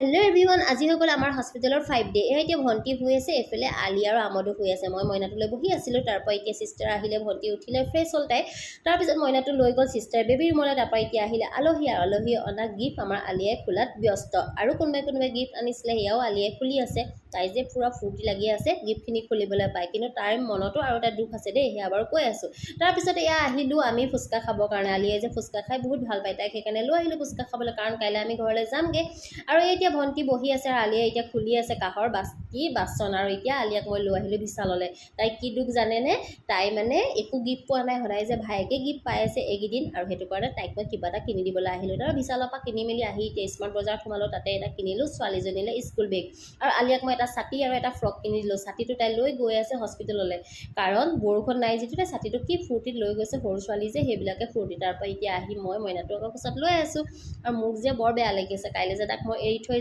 Hello' everyone, আজি হৈ গ'ল আমাৰ হস্পিটেলৰ 5 ডে। এতিয়া ভণ্টি শুই আছে, এইফালে আলি আৰু আমদো শুই আছে। মই মইনাটোলৈ বহি আছিলোঁ। তাৰপৰা এতিয়া চিষ্টাৰ আহিলে, ভণ্টি উঠিলে, ফ্ৰেছ হ'ল তাই। তাৰপিছত মইনাটো লৈ গ'ল চিষ্টাৰ বেবী ৰুমলৈ। তাৰপৰা এতিয়া আহিলে আলহী, আৰু আলহী অনা গিফ্ট আমাৰ আলিয়ে খোলাত ব্যস্ত। আৰু কোনোবাই গিফ্ট আনিছিলে, সেয়াও আলিয়ে খুলি আছে। তাই যে পুৰা ফূৰ্তি লাগি আছে গিফ্টখিনি খুলিবলৈ পায়। কিন্তু তাইৰ মনতো আৰু এটা দুখ আছে দেই, সেয়া বাৰু কৈ আছোঁ। তাৰপিছত এয়া আহিলোঁ আমি ফুচকা খাবৰ কাৰণে। আলিয়ে যে ফুচকা খাই বহুত ভাল পায়, তাইক সেইকাৰণে লৈ আহিলোঁ ফুচকা খাবলৈ, কাৰণ কাইলৈ আমি ঘৰলৈ যামগৈ। আৰু এতিয়া ভণ্টি বহি আছে, আৰু আলিয়ে এতিয়া খুলি আছে কাঁহৰ বাচন। আৰু এতিয়া আলিয়াক মই লৈ আহিলোঁ বিশাললৈ। তাই কি দুখ জানেনে? তাই মানে একো গিফ্ট পোৱা নাই, সদায় যে ভায়েকে গিফ্ট পাই আছে এইকেইদিন, আৰু সেইটো কাৰণে তাইক মই কিবা এটা কিনি দিবলৈ আহিলোঁ। তাৰ বিশালৰ পৰা কিনি মেলি আহি এতিয়া স্মাৰ্ট বজাৰত সোমালোঁ, তাতে এটা কিনিলোঁ ছোৱালীজনীলৈ স্কুল বেগ। আৰু আলিয়াক মই এটা ছাতি আৰু এটা ফ্ৰক কিনি দিলোঁ। ছাতিটো তাই লৈ গৈ আছে হস্পিটেললৈ, কাৰণ বৰষুণ নাই যিটো তাই ছাতিটো কি ফূৰ্তিত লৈ গৈছে, সৰু ছোৱালী যে সেইবিলাকে ফূৰ্তি। তাৰপৰা এতিয়া আহি মই মইনাটো আকৌ কোচত লৈ আছোঁ। আৰু মোক যে বৰ বেয়া লাগি আছে, কাইলৈ যে তাক মই এৰি থৈ